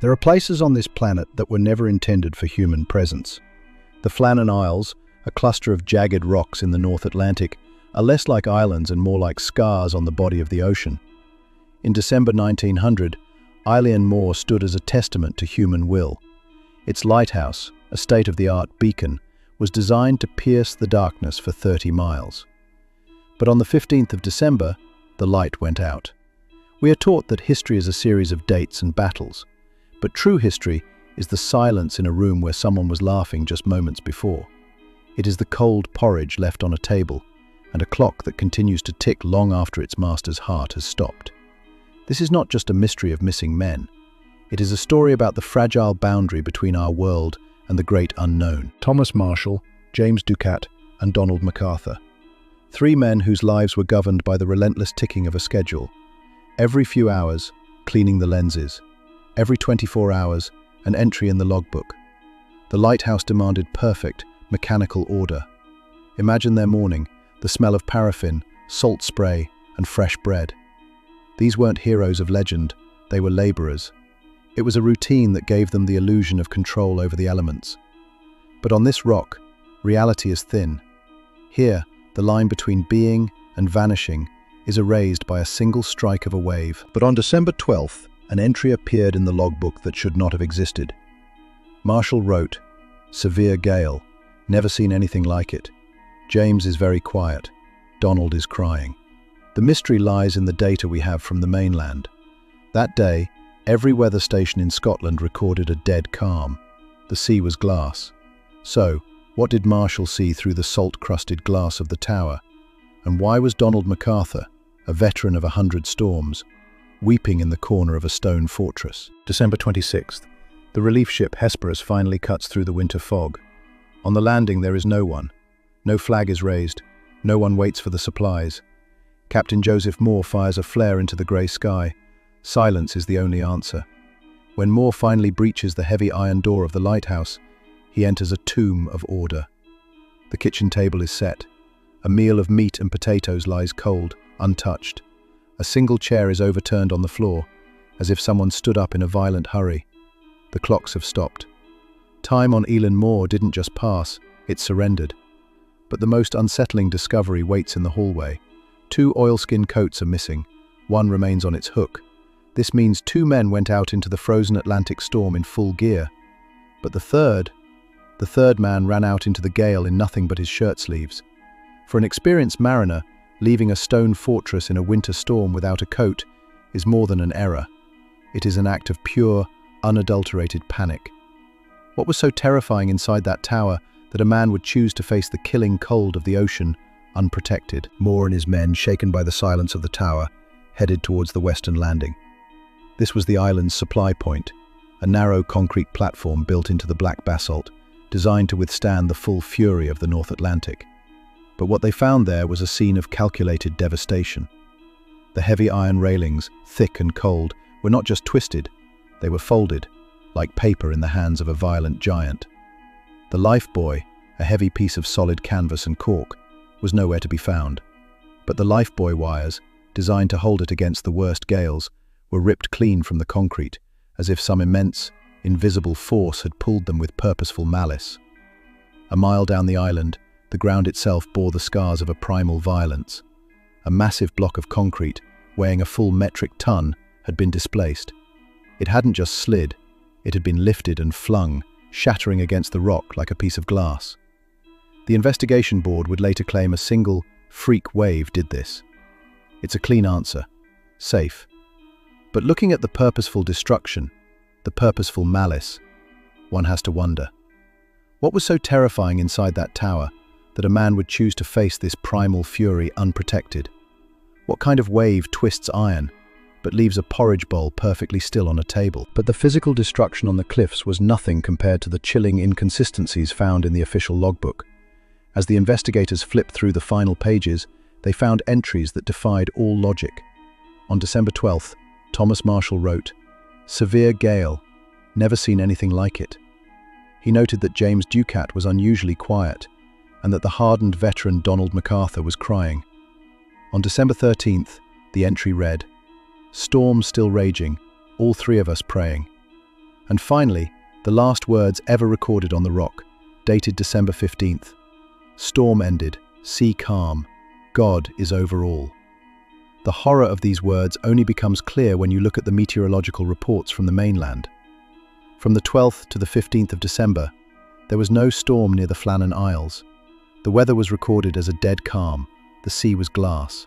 There are places on this planet that were never intended for human presence. The Flannan Isles, a cluster of jagged rocks in the North Atlantic, are less like islands and more like scars on the body of the ocean. In December 1900, Eilean Mór stood as a testament to human will. Its lighthouse, a state-of-the-art beacon, was designed to pierce the darkness for 30 miles. But on the 15th of December, the light went out. We are taught that history is a series of dates and battles, but true history is the silence in a room where someone was laughing just moments before. It is the cold porridge left on a table, and a clock that continues to tick long after its master's heart has stopped. This is not just a mystery of missing men. It is a story about the fragile boundary between our world and the great unknown. Thomas Marshall, James Ducat, and Donald MacArthur. Three men whose lives were governed by the relentless ticking of a schedule. Every few hours, cleaning the lenses. Every 24 hours, an entry in the logbook. The lighthouse demanded perfect, mechanical order. Imagine their morning, the smell of paraffin, salt spray, and fresh bread. These weren't heroes of legend, they were laborers. It was a routine that gave them the illusion of control over the elements. But on this rock, reality is thin. Here, the line between being and vanishing is erased by a single strike of a wave. But on December 12th, an entry appeared in the logbook that should not have existed. Marshall wrote, "Severe gale. Never seen anything like it. James is very quiet. Donald is crying." The mystery lies in the data we have from the mainland. That day, every weather station in Scotland recorded a dead calm. The sea was glass. So, what did Marshall see through the salt-crusted glass of the tower? And why was Donald MacArthur, a veteran of 100 storms, weeping in the corner of a stone fortress? December 26th. The relief ship Hesperus finally cuts through the winter fog. On the landing there is no one. No flag is raised. No one waits for the supplies. Captain Joseph Moore fires a flare into the grey sky. Silence is the only answer. When Moore finally breaches the heavy iron door of the lighthouse, he enters a tomb of order. The kitchen table is set. A meal of meat and potatoes lies cold, untouched. A single chair is overturned on the floor, as if someone stood up in a violent hurry. The clocks have stopped. Time on Eilean Mór didn't just pass, it surrendered. But the most unsettling discovery waits in the hallway. 2 oilskin coats are missing. One remains on its hook. This means 2 men went out into the frozen Atlantic storm in full gear. But the third man ran out into the gale in nothing but his shirt sleeves. For an experienced mariner, leaving a stone fortress in a winter storm without a coat is more than an error. It is an act of pure, unadulterated panic. What was so terrifying inside that tower that a man would choose to face the killing cold of the ocean unprotected? Moore and his men, shaken by the silence of the tower, headed towards the western landing. This was the island's supply point, a narrow concrete platform built into the black basalt, designed to withstand the full fury of the North Atlantic. But what they found there was a scene of calculated devastation. The heavy iron railings, thick and cold, were not just twisted, they were folded, like paper in the hands of a violent giant. The lifebuoy, a heavy piece of solid canvas and cork, was nowhere to be found. But the lifebuoy wires, designed to hold it against the worst gales, were ripped clean from the concrete, as if some immense, invisible force had pulled them with purposeful malice. A mile down the island, the ground itself bore the scars of a primal violence. A massive block of concrete, weighing a full metric ton, had been displaced. It hadn't just slid, it had been lifted and flung, shattering against the rock like a piece of glass. The investigation board would later claim a single, freak wave did this. It's a clean answer. Safe. But looking at the purposeful destruction, the purposeful malice, one has to wonder. What was so terrifying inside that tower that a man would choose to face this primal fury unprotected? What kind of wave twists iron, but leaves a porridge bowl perfectly still on a table? But the physical destruction on the cliffs was nothing compared to the chilling inconsistencies found in the official logbook. As the investigators flipped through the final pages, they found entries that defied all logic. On December 12th, Thomas Marshall wrote, "Severe gale. Never seen anything like it." He noted that James Ducat was unusually quiet, and that the hardened veteran Donald MacArthur was crying. On December 13th, the entry read, "Storm still raging, all 3 of us praying." And finally, the last words ever recorded on the rock, dated December 15th. Storm ended, sea calm, God is over all. The horror of these words only becomes clear when you look at the meteorological reports from the mainland. From the 12th to the 15th of December, there was no storm near the Flannan Isles. The weather was recorded as a dead calm, the sea was glass.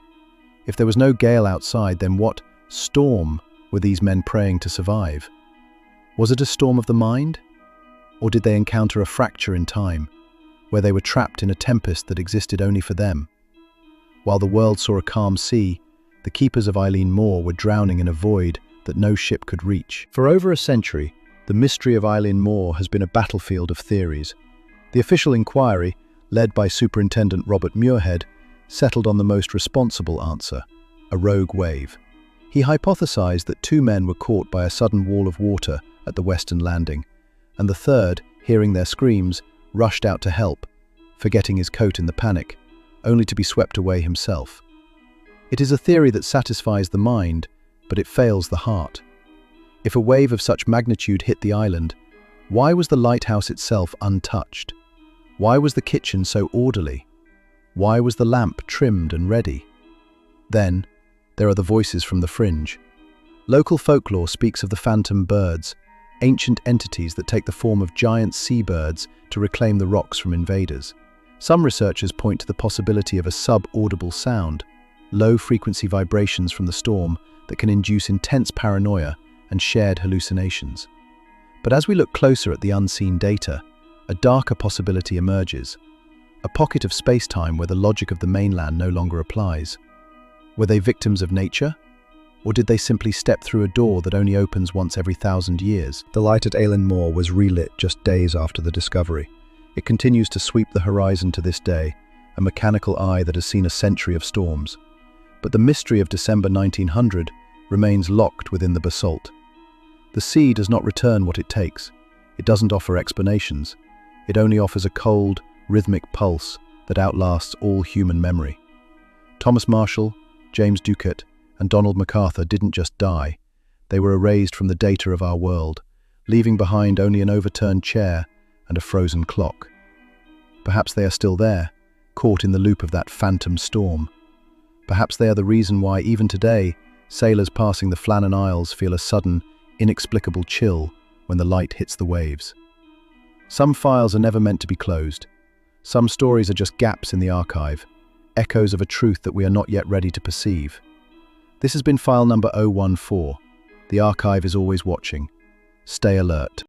If there was no gale outside, then what storm were these men praying to survive? Was it a storm of the mind? Or did they encounter a fracture in time, where they were trapped in a tempest that existed only for them? While the world saw a calm sea, the keepers of Eilean Mór were drowning in a void that no ship could reach. For over a century, the mystery of Eilean Mór has been a battlefield of theories. The official inquiry, led by Superintendent Robert Muirhead, settled on the most responsible answer: a rogue wave. He hypothesized that two men were caught by a sudden wall of water at the western landing, and the third, hearing their screams, rushed out to help, forgetting his coat in the panic, only to be swept away himself. It is a theory that satisfies the mind, but it fails the heart. If a wave of such magnitude hit the island, why was the lighthouse itself untouched? Why was the kitchen so orderly? Why was the lamp trimmed and ready? Then, there are the voices from the fringe. Local folklore speaks of the phantom birds, ancient entities that take the form of giant seabirds to reclaim the rocks from invaders. Some researchers point to the possibility of a sub-audible sound, low-frequency vibrations from the storm that can induce intense paranoia and shared hallucinations. But as we look closer at the unseen data, a darker possibility emerges, a pocket of space-time where the logic of the mainland no longer applies. Were they victims of nature? Or did they simply step through a door that only opens once every 1,000 years? The light at Eilean Mór was relit just days after the discovery. It continues to sweep the horizon to this day, a mechanical eye that has seen a century of storms. But the mystery of December 1900 remains locked within the basalt. The sea does not return what it takes. It doesn't offer explanations. It only offers a cold, rhythmic pulse that outlasts all human memory. Thomas Marshall, James Ducat, and Donald MacArthur didn't just die. They were erased from the data of our world, leaving behind only an overturned chair and a frozen clock. Perhaps they are still there, caught in the loop of that phantom storm. Perhaps they are the reason why, even today, sailors passing the Flannan Isles feel a sudden, inexplicable chill when the light hits the waves. Some files are never meant to be closed. Some stories are just gaps in the archive, echoes of a truth that we are not yet ready to perceive. This has been file number 014. The archive is always watching. Stay alert.